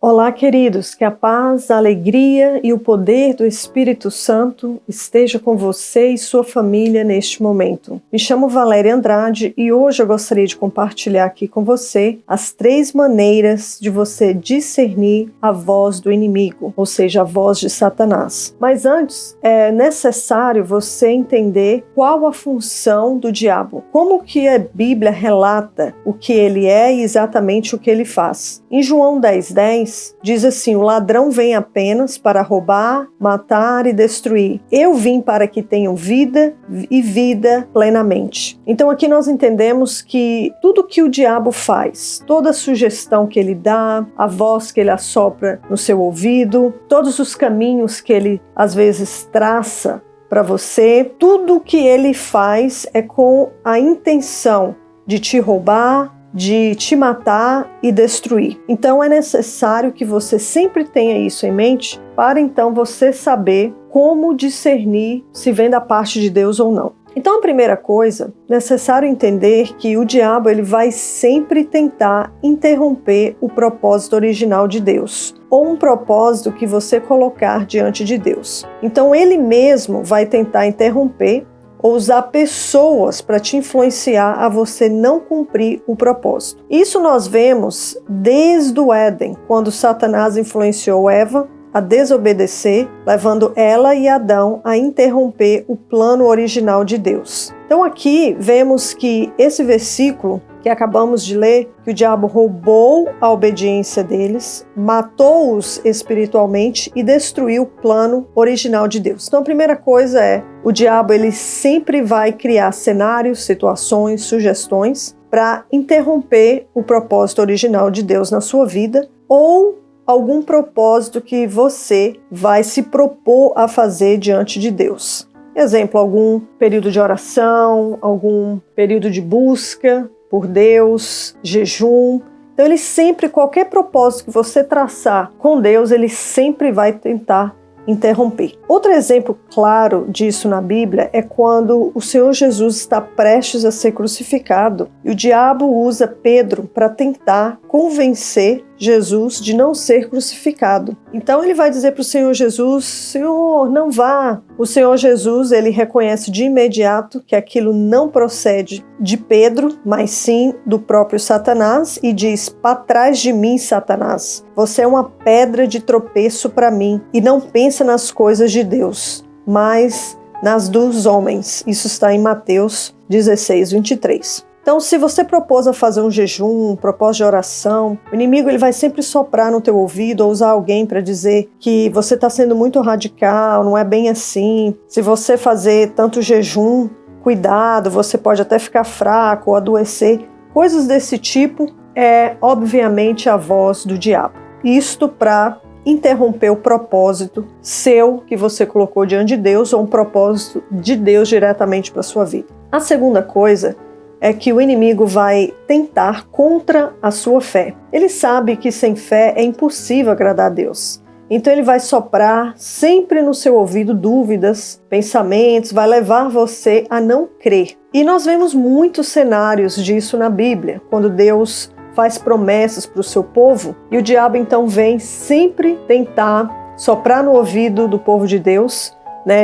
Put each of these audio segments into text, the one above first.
Olá, queridos, que a paz, a alegria e o poder do Espírito Santo esteja com você e sua família neste momento. Me chamo Valéria Andrade e hoje eu gostaria de compartilhar aqui com você as 3 maneiras de você discernir a voz do inimigo, ou seja, a voz de Satanás. Mas antes, é necessário você entender qual a função do diabo, como que a Bíblia relata o que ele é e exatamente o que ele faz. Em João 10:10, diz assim: o ladrão vem apenas para roubar, matar e destruir. Eu vim para que tenham vida e vida plenamente. Então aqui nós entendemos que tudo que o diabo faz, toda sugestão que ele dá, a voz que ele assopra no seu ouvido, todos os caminhos que ele às vezes traça para você, tudo que ele faz é com a intenção de te roubar, de te matar e destruir. Então é necessário que você sempre tenha isso em mente para então você saber como discernir se vem da parte de Deus ou não. Então a primeira coisa, necessário entender que o diabo ele vai sempre tentar interromper o propósito original de Deus, ou um propósito que você colocar diante de Deus. Então ele mesmo vai tentar interromper ou usar pessoas para te influenciar a você não cumprir o propósito. Isso nós vemos desde o Éden, quando Satanás influenciou Eva a desobedecer, levando ela e Adão a interromper o plano original de Deus. Então aqui vemos que esse versículo que acabamos de ler, que o diabo roubou a obediência deles, matou-os espiritualmente e destruiu o plano original de Deus. Então a primeira coisa é, o diabo ele sempre vai criar cenários, situações, sugestões para interromper o propósito original de Deus na sua vida ou algum propósito que você vai se propor a fazer diante de Deus. Exemplo, algum período de oração, algum período de busca por Deus, jejum. Então ele sempre, qualquer propósito que você traçar com Deus, ele sempre vai tentar interromper. Outro exemplo claro disso na Bíblia é quando o Senhor Jesus está prestes a ser crucificado e o diabo usa Pedro para tentar convencer Jesus de não ser crucificado. Então ele vai dizer para o Senhor Jesus: Senhor, não vá. O Senhor Jesus, ele reconhece de imediato que aquilo não procede de Pedro, mas sim do próprio Satanás e diz: para trás de mim, Satanás, você é uma pedra de tropeço para mim e não pensa nas coisas de Deus, mas nas dos homens. Isso está em Mateus 16:23. Então, se você propôs a fazer um jejum, um propósito de oração, o inimigo ele vai sempre soprar no teu ouvido ou usar alguém para dizer que você está sendo muito radical, não é bem assim. Se você fazer tanto jejum, cuidado, você pode até ficar fraco ou adoecer. Coisas desse tipo é, obviamente, a voz do diabo. Isto para interromper o propósito seu que você colocou diante de Deus ou um propósito de Deus diretamente para a sua vida. A segunda coisa é que o inimigo vai tentar contra a sua fé. Ele sabe que sem fé é impossível agradar a Deus. Então ele vai soprar sempre no seu ouvido dúvidas, pensamentos, vai levar você a não crer. E nós vemos muitos cenários disso na Bíblia, quando Deus faz promessas para o seu povo e o diabo então vem sempre tentar soprar no ouvido do povo de Deus,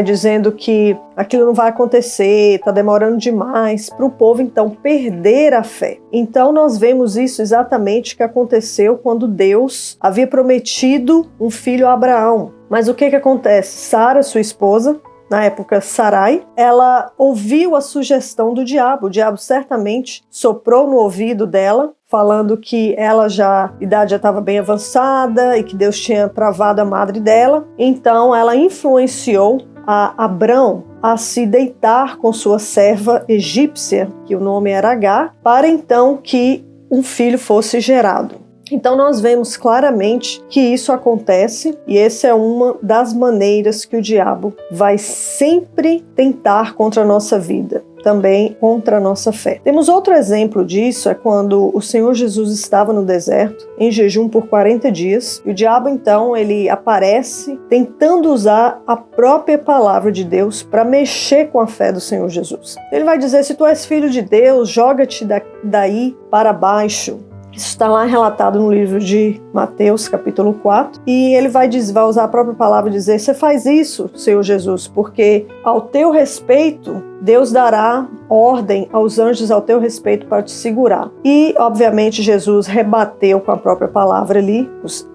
dizendo que aquilo não vai acontecer, está demorando demais, para o povo então perder a fé. Então nós vemos isso exatamente que aconteceu quando Deus havia prometido um filho a Abraão. Mas o que acontece? Sara, sua esposa, na época Sarai, ela ouviu a sugestão do diabo. O diabo certamente soprou no ouvido dela, falando que ela a idade já estava bem avançada e que Deus tinha travado a madre dela. Então ela influenciou a Abrão a se deitar com sua serva egípcia, que o nome era Agar, para então que um filho fosse gerado. Então nós vemos claramente que isso acontece e essa é uma das maneiras que o diabo vai sempre tentar contra a nossa vida, também contra a nossa fé. Temos outro exemplo disso, é quando o Senhor Jesus estava no deserto, em jejum por 40 dias, e o diabo então ele aparece tentando usar a própria palavra de Deus para mexer com a fé do Senhor Jesus. Ele vai dizer: se tu és filho de Deus, joga-te daí para baixo. Isso está lá relatado no livro de Mateus, capítulo 4. E ele vai usar a própria palavra e dizer: você faz isso, Senhor Jesus, porque ao teu respeito, Deus dará ordem aos anjos ao teu respeito para te segurar. E, obviamente, Jesus rebateu com a própria palavra ali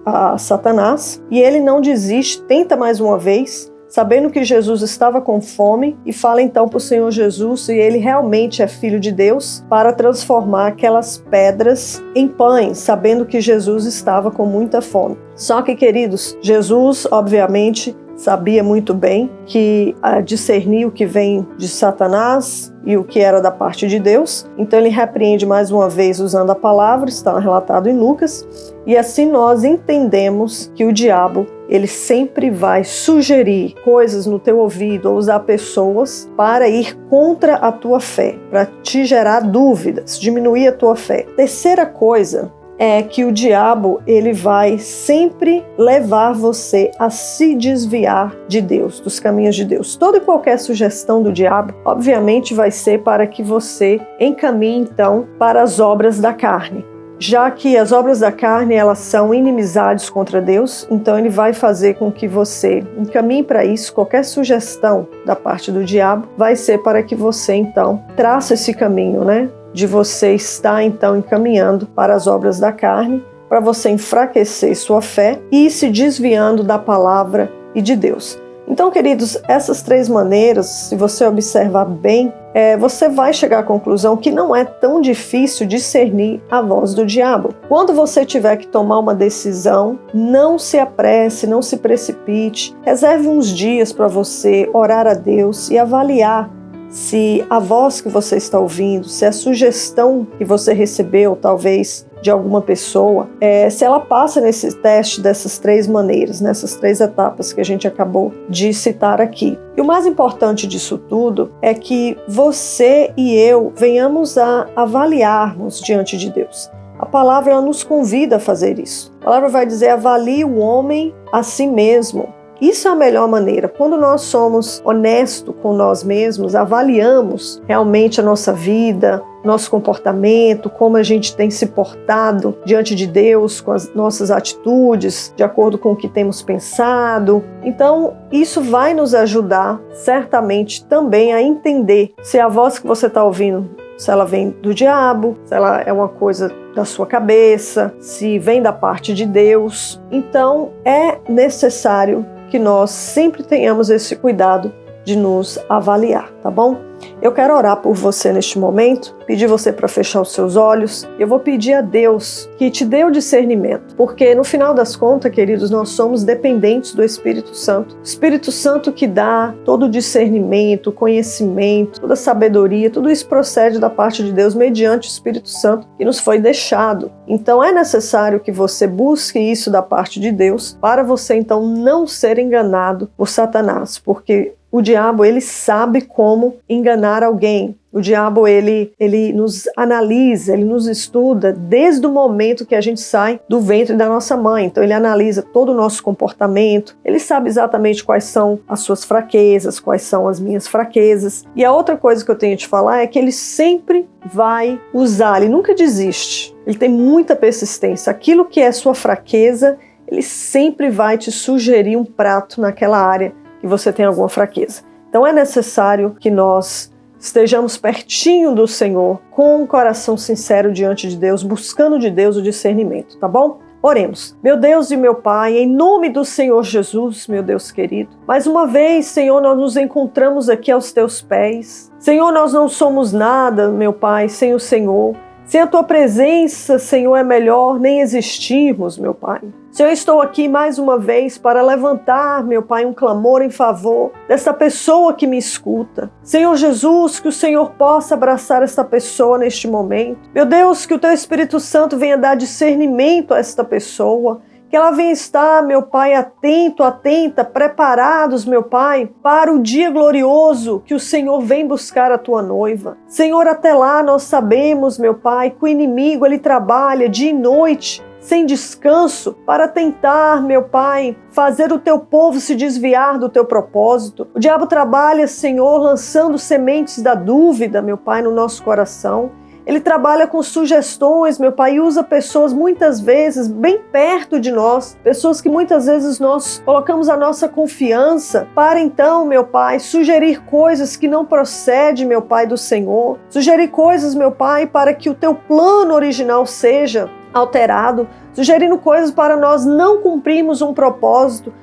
a Satanás. E ele não desiste, tenta mais uma vez, sabendo que Jesus estava com fome, e fala então para o Senhor Jesus se ele realmente é filho de Deus, para transformar aquelas pedras em pães, sabendo que Jesus estava com muita fome. Só que, queridos, Jesus, obviamente, sabia muito bem que discernir o que vem de Satanás e o que era da parte de Deus. Então ele repreende mais uma vez usando a palavra, está relatado em Lucas, e assim nós entendemos que o diabo, ele sempre vai sugerir coisas no teu ouvido ou usar pessoas para ir contra a tua fé, para te gerar dúvidas, diminuir a tua fé. Terceira coisa é que o diabo, ele vai sempre levar você a se desviar de Deus, dos caminhos de Deus. Toda e qualquer sugestão do diabo, obviamente, vai ser para que você encaminhe, então, para as obras da carne. Já que as obras da carne, elas são inimizades contra Deus, então ele vai fazer com que você encaminhe para isso. Qualquer sugestão da parte do diabo vai ser para que você, então, traça esse caminho, né? De você estar, então, encaminhando para as obras da carne, para você enfraquecer sua fé e ir se desviando da palavra e de Deus. Então, queridos, essas três maneiras, se você observar bem, você vai chegar à conclusão que não é tão difícil discernir a voz do diabo. Quando você tiver que tomar uma decisão, não se apresse, não se precipite. Reserve uns dias para você orar a Deus e avaliar se a voz que você está ouvindo, se a sugestão que você recebeu, talvez de alguma pessoa, se ela passa nesse teste dessas três maneiras, nessas três etapas que a gente acabou de citar aqui. E o mais importante disso tudo é que você e eu venhamos a avaliarmos diante de Deus. A palavra, ela nos convida a fazer isso. A palavra vai dizer: avalie o homem a si mesmo. Isso é a melhor maneira. Quando nós somos honestos com nós mesmos, avaliamos realmente a nossa vida, nosso comportamento, como a gente tem se portado diante de Deus, com as nossas atitudes, de acordo com o que temos pensado. Então, isso vai nos ajudar, certamente, também a entender se a voz que você está ouvindo, se ela vem do diabo, se ela é uma coisa da sua cabeça, se vem da parte de Deus. Então, é necessário que nós sempre tenhamos esse cuidado de nos avaliar, tá bom? Eu quero orar por você neste momento, pedir você para fechar os seus olhos. Eu vou pedir a Deus que te dê o discernimento, porque no final das contas, queridos, nós somos dependentes do Espírito Santo. O Espírito Santo que dá todo o discernimento, conhecimento, toda a sabedoria, tudo isso procede da parte de Deus mediante o Espírito Santo que nos foi deixado. Então é necessário que você busque isso da parte de Deus para você então não ser enganado por Satanás, porque o diabo, ele sabe como enganar alguém. O diabo, ele nos analisa, ele nos estuda desde o momento que a gente sai do ventre da nossa mãe. Então, ele analisa todo o nosso comportamento, ele sabe exatamente quais são as suas fraquezas, quais são as minhas fraquezas. E a outra coisa que eu tenho a te falar é que ele sempre vai usar, ele nunca desiste, ele tem muita persistência. Aquilo que é sua fraqueza, ele sempre vai te sugerir um prato naquela área que você tem alguma fraqueza. Então é necessário que nós estejamos pertinho do Senhor, com um coração sincero diante de Deus, buscando de Deus o discernimento, tá bom? Oremos. Meu Deus e meu Pai, em nome do Senhor Jesus, meu Deus querido, mais uma vez, Senhor, nós nos encontramos aqui aos teus pés. Senhor, nós não somos nada, meu Pai, sem o Senhor. Sem a tua presença, Senhor, é melhor nem existirmos, meu Pai. Senhor, eu estou aqui mais uma vez para levantar, meu Pai, um clamor em favor dessa pessoa que me escuta. Senhor Jesus, que o Senhor possa abraçar essa pessoa neste momento. Meu Deus, que o teu Espírito Santo venha dar discernimento a esta pessoa. Que ela venha estar, meu Pai, atento, atenta, preparados, meu Pai, para o dia glorioso que o Senhor vem buscar a tua noiva. Senhor, até lá nós sabemos, meu Pai, que o inimigo, ele trabalha dia e noite, sem descanso, para tentar, meu Pai, fazer o teu povo se desviar do teu propósito. O diabo trabalha, Senhor, lançando sementes da dúvida, meu Pai, no nosso coração. Ele trabalha com sugestões, meu Pai, e usa pessoas muitas vezes bem perto de nós, pessoas que muitas vezes nós colocamos a nossa confiança para então, meu Pai, sugerir coisas que não procedem, meu Pai, do Senhor, sugerir coisas, meu Pai, para que o teu plano original seja alterado, sugerindo coisas para nós não cumprirmos um propósito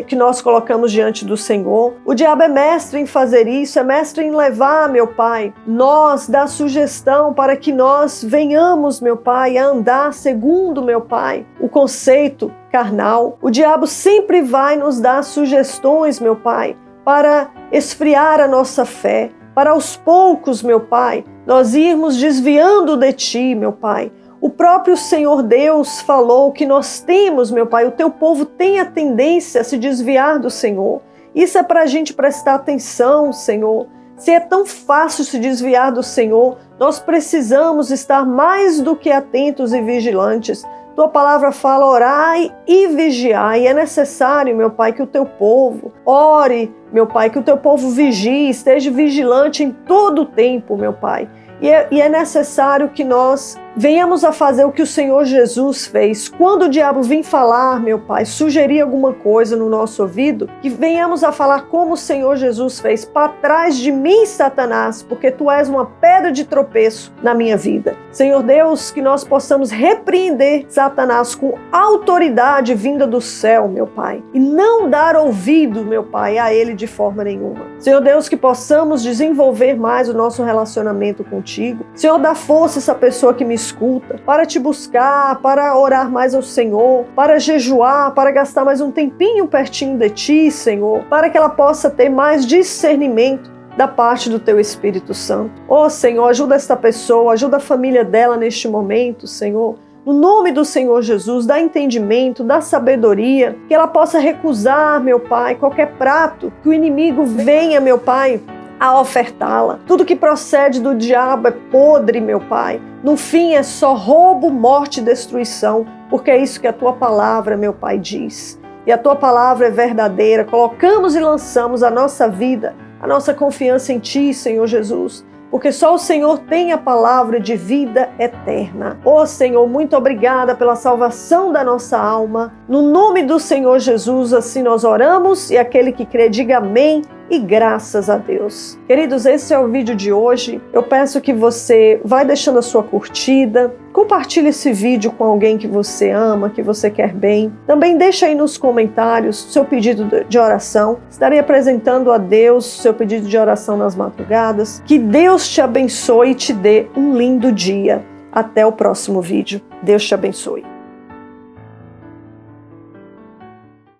que nós colocamos diante do Senhor. O diabo é mestre em fazer isso, é mestre em levar, meu Pai, nós dar sugestão para que nós venhamos, meu Pai, a andar segundo, meu Pai, o conceito carnal. O diabo sempre vai nos dar sugestões, meu Pai, para esfriar a nossa fé, para aos poucos, meu Pai, nós irmos desviando de Ti, meu Pai. O próprio Senhor Deus falou que nós temos, meu Pai, o teu povo tem a tendência a se desviar do Senhor. Isso é para a gente prestar atenção, Senhor. Se é tão fácil se desviar do Senhor, nós precisamos estar mais do que atentos e vigilantes. Tua palavra fala, orai e vigiai. É necessário, meu Pai, que o teu povo ore, meu Pai, que o teu povo vigie, esteja vigilante em todo o tempo, meu Pai. E é necessário que nós venhamos a fazer o que o Senhor Jesus fez. Quando o diabo vir falar, meu Pai, sugerir alguma coisa no nosso ouvido, que venhamos a falar como o Senhor Jesus fez. Para trás de mim, Satanás, porque Tu és uma pedra de tropeço na minha vida. Senhor Deus, que nós possamos repreender Satanás com autoridade vinda do céu, meu Pai, e não dar ouvido, meu Pai, a ele de forma nenhuma. Senhor Deus, que possamos desenvolver mais o nosso relacionamento contigo. Senhor, dá força a essa pessoa que me escuta, para Te buscar, para orar mais ao Senhor, para jejuar, para gastar mais um tempinho pertinho de Ti, Senhor, para que ela possa ter mais discernimento da parte do Teu Espírito Santo. Oh, Senhor, ajuda esta pessoa, ajuda a família dela neste momento, Senhor. No nome do Senhor Jesus, dá entendimento, dá sabedoria, que ela possa recusar, meu Pai, qualquer prato que o inimigo venha, meu Pai, a ofertá-la. Tudo que procede do diabo é podre, meu Pai. No fim é só roubo, morte e destruição, porque é isso que a Tua palavra, meu Pai, diz. E a Tua palavra é verdadeira. Colocamos e lançamos a nossa vida, a nossa confiança em Ti, Senhor Jesus, porque só o Senhor tem a palavra de vida eterna. Ó Senhor, muito obrigada pela salvação da nossa alma. No nome do Senhor Jesus, assim nós oramos, e aquele que crê, diga amém. E graças a Deus. Queridos, esse é o vídeo de hoje. Eu peço que você vai deixando a sua curtida, compartilhe esse vídeo com alguém que você ama, que você quer bem. Também deixa aí nos comentários seu pedido de oração. Estarei apresentando a Deus seu pedido de oração nas madrugadas. Que Deus te abençoe e te dê um lindo dia. Até o próximo vídeo. Deus te abençoe.